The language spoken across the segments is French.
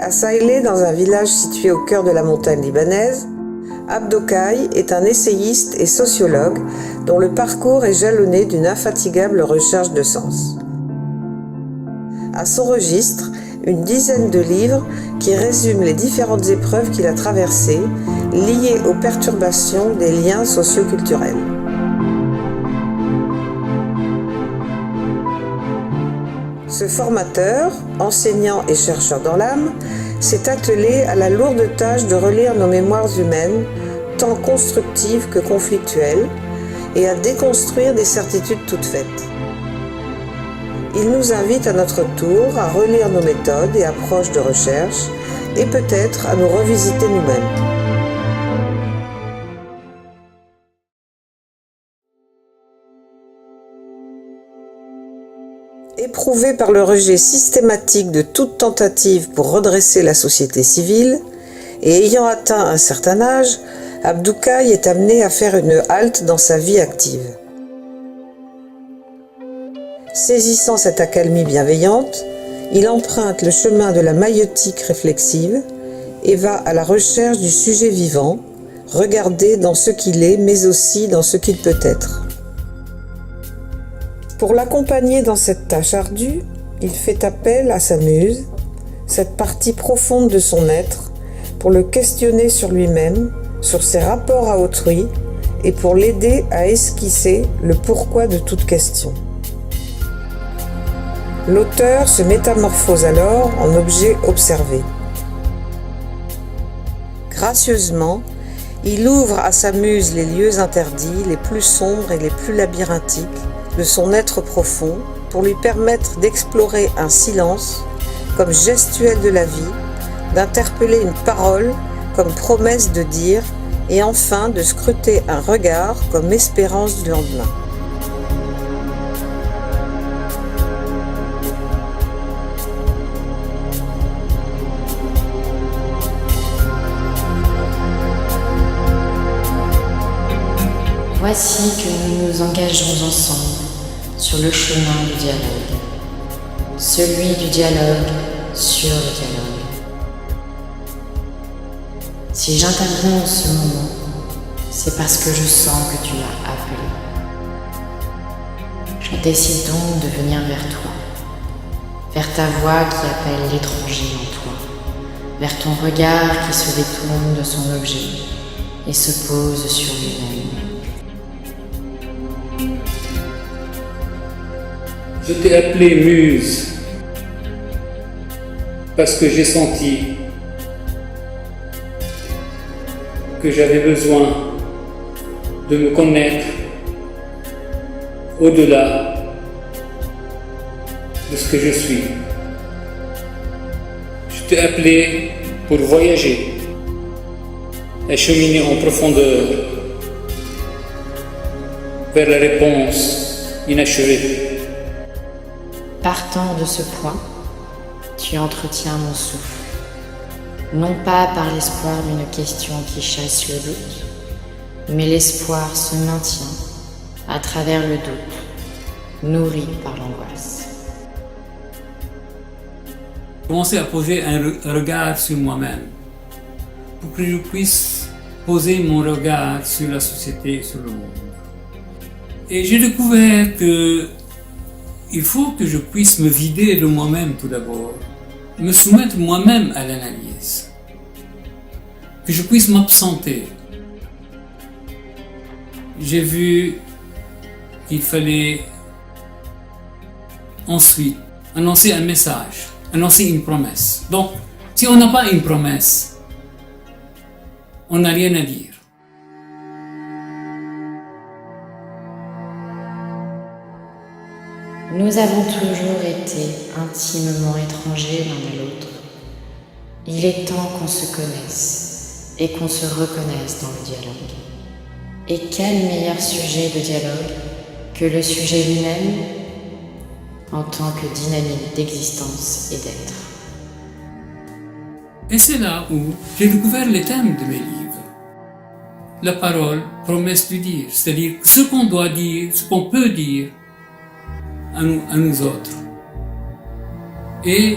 à Saïlé, dans un village situé au cœur de la montagne libanaise, Abdokai est un essayiste et sociologue dont le parcours est jalonné d'une infatigable recherche de sens. À son registre, une dizaine de livres qui résument les différentes épreuves qu'il a traversées, liées aux perturbations des liens socioculturels. Ce formateur, enseignant et chercheur dans l'âme, s'est attelé à la lourde tâche de relire nos mémoires humaines, tant constructives que conflictuelles, et à déconstruire des certitudes toutes faites. Il nous invite à notre tour à relire nos méthodes et approches de recherche, et peut-être à nous revisiter nous-mêmes. Éprouvé par le rejet systématique de toute tentative pour redresser la société civile, et ayant atteint un certain âge, Abdokai est amené à faire une halte dans sa vie active. Saisissant cette accalmie bienveillante, il emprunte le chemin de la maïeutique réflexive et va à la recherche du sujet vivant, regardé dans ce qu'il est, mais aussi dans ce qu'il peut être. Pour l'accompagner dans cette tâche ardue, il fait appel à sa muse, cette partie profonde de son être, pour le questionner sur lui-même, sur ses rapports à autrui, et pour l'aider à esquisser le pourquoi de toute question. L'auteur se métamorphose alors en objet observé. Gracieusement, il ouvre à sa muse les lieux interdits, les plus sombres et les plus labyrinthiques de son être profond pour lui permettre d'explorer un silence comme gestuel de la vie, d'interpeller une parole comme promesse de dire et enfin de scruter un regard comme espérance du lendemain. Voici que nous nous engageons ensemble sur le chemin du dialogue, celui du dialogue sur le dialogue. Si j'interviens en ce moment, c'est parce que je sens que tu m'as appelé. Je décide donc de venir vers toi, vers ta voix qui appelle l'étranger en toi, vers ton regard qui se détourne de son objet et se pose sur lui-même. Je t'ai appelé Muse parce que j'ai senti que j'avais besoin de me connaître au-delà de ce que je suis. Je t'ai appelé pour voyager et cheminer en profondeur vers la réponse inachevée. Partant de ce point, tu entretiens mon souffle, non pas par l'espoir d'une question qui chasse le doute, mais l'espoir se maintient à travers le doute, nourri par l'angoisse. Commencer à poser un regard sur moi-même, pour que je puisse poser mon regard sur la société et sur le monde. Et j'ai découvert que il faut que je puisse me vider de moi-même tout d'abord, me soumettre moi-même à l'analyse, que je puisse m'absenter. J'ai vu qu'il fallait ensuite annoncer un message, annoncer une promesse. Donc, si on n'a pas une promesse, on n'a rien à dire. Nous avons toujours été intimement étrangers l'un à l'autre. Il est temps qu'on se connaisse et qu'on se reconnaisse dans le dialogue. Et quel meilleur sujet de dialogue que le sujet lui-même en tant que dynamique d'existence et d'être. Et c'est là où j'ai découvert les thèmes de mes livres. La parole, promesse de dire, c'est-à-dire ce qu'on doit dire, ce qu'on peut dire à nous autres. Et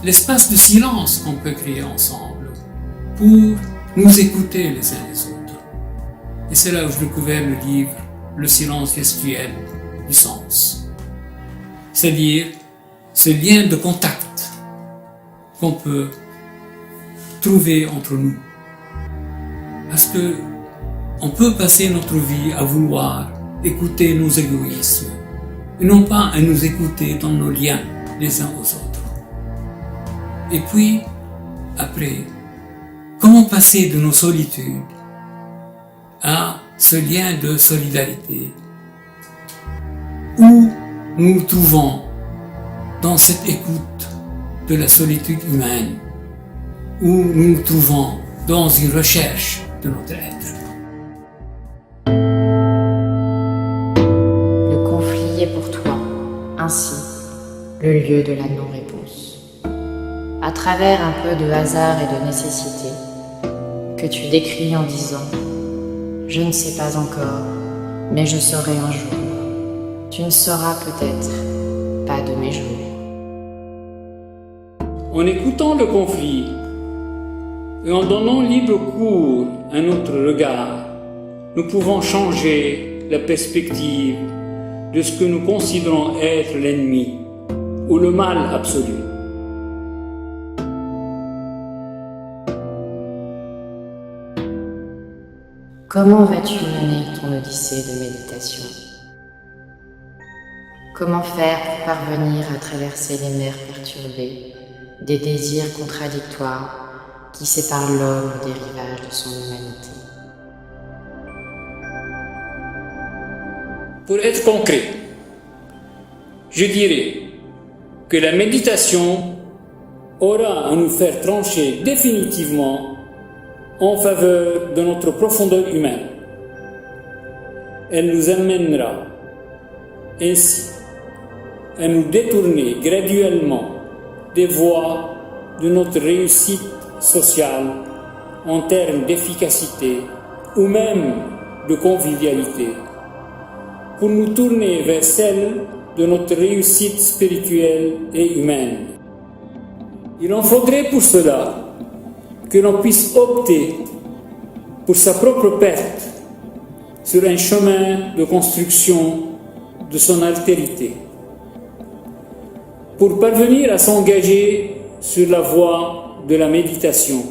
l'espace de silence qu'on peut créer ensemble pour nous écouter les uns les autres. Et c'est là où je découvert le livre « Le silence gestuel du sens ». C'est-à-dire ce lien de contact qu'on peut trouver entre nous. Parce que on peut passer notre vie à vouloir écouter nos égoïsmes et non pas à nous écouter dans nos liens les uns aux autres. Et puis, après, comment passer de nos solitudes à ce lien de solidarité où nous nous trouvons dans cette écoute de la solitude humaine, où nous nous trouvons dans une recherche de notre être. Le conflit est pour toi, ainsi, le lieu de la non-réponse. À travers un peu de hasard et de nécessité, que tu décris en disant « Je ne sais pas encore, mais je saurai un jour. Tu ne sauras peut-être pas de mes jours. » En écoutant le conflit et en donnant libre cours à notre regard, nous pouvons changer la perspective de ce que nous considérons être l'ennemi ou le mal absolu. Comment vas-tu mener ton odyssée de méditation? Comment faire pour parvenir à traverser les mers perturbées des désirs contradictoires qui séparent l'homme des rivages de son humanité? Pour être concret, je dirais que la méditation aura à nous faire trancher définitivement en faveur de notre profondeur humaine. Elle nous amènera ainsi à nous détourner graduellement des voies de notre réussite sociale en termes d'efficacité ou même de convivialité, pour nous tourner vers celle de notre réussite spirituelle et humaine. Il en faudrait pour cela que l'on puisse opter pour sa propre perte sur un chemin de construction de son altérité, pour parvenir à s'engager sur la voie de la méditation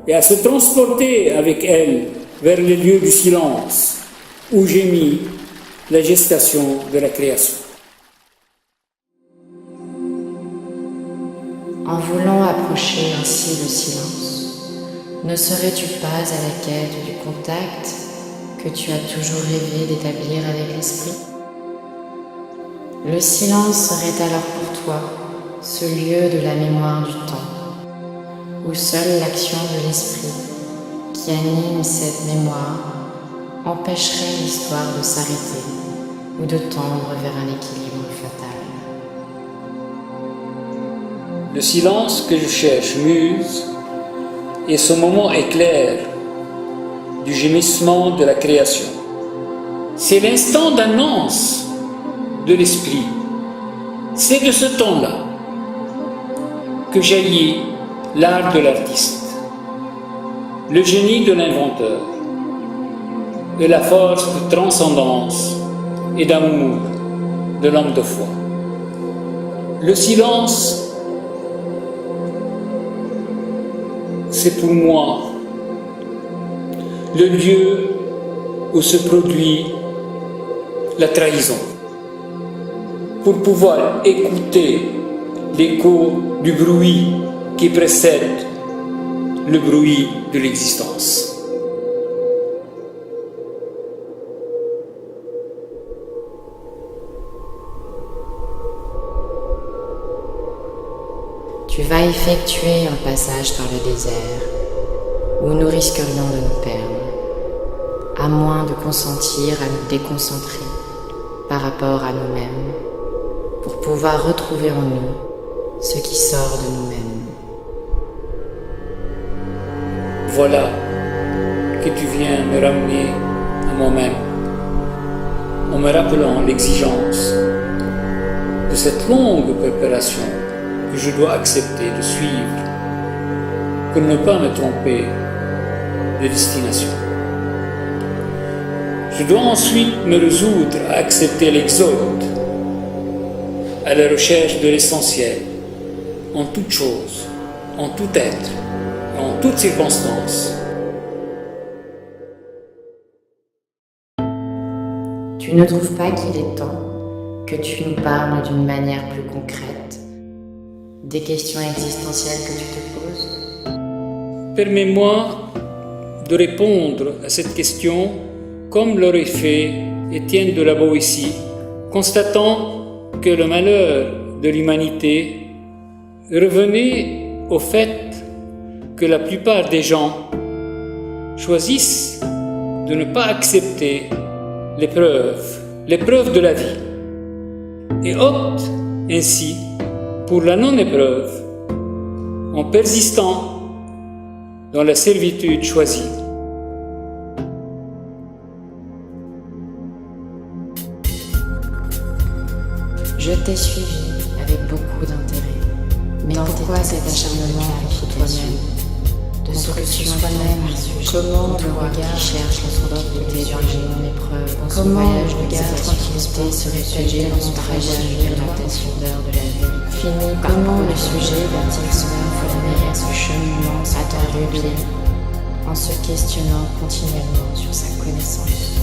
et à se transporter avec elle vers les lieux du silence où gémit la gestation de la création. En voulant approcher ainsi le silence, ne serais-tu pas à la quête du contact que tu as toujours rêvé d'établir avec l'esprit? Le silence serait alors pour toi ce lieu de la mémoire du temps, où seule l'action de l'esprit qui anime cette mémoire empêcherait l'histoire de s'arrêter ou de tendre vers un équilibre fatal. Le silence que je cherche muse, et ce moment éclair du gémissement de la création. C'est l'instant d'annonce de l'esprit. C'est de ce temps-là que jaillit l'art de l'artiste, le génie de l'inventeur et la force de transcendance et d'amour de l'homme de foi. Le silence, c'est pour moi le lieu où se produit la trahison. Pour pouvoir écouter l'écho du bruit qui précède le bruit de l'existence. Tu vas effectuer un passage par le désert où nous risquerions de nous perdre, à moins de consentir à nous déconcentrer par rapport à nous-mêmes, pour pouvoir retrouver en nous ce qui sort de nous-mêmes. Voilà que tu viens me ramener à moi-même, en me rappelant l'exigence de cette longue préparation que que je dois accepter de suivre pour ne pas me tromper de destination. Je dois ensuite me résoudre à accepter l'exode, à la recherche de l'essentiel, en toute chose, en tout être, en toutes circonstances. Tu ne trouves pas qu'il est temps que tu nous parles d'une manière plus concrète des questions existentielles que tu te poses? Permets-moi de répondre à cette question comme l'aurait fait Étienne de la Boétie, constatant que le malheur de l'humanité revenait au fait que la plupart des gens choisissent de ne pas accepter l'épreuve de la vie, et optent ainsi pour la non-épreuve en persistant dans la servitude choisie. Je t'ai suivi avec beaucoup d'intérêt. Mais pourquoi cet acharnement contre toi-même? De se reçu soi-même, comment le regard cherche la tranquillité dans mon épreuve, comment le regard tranquillité se réfugie dans son trajet vers la profondeur de la vie. Fini, comment le sujet va-t-il se conformer à ce cheminement attendu en se questionnant continuellement sur sa connaissance?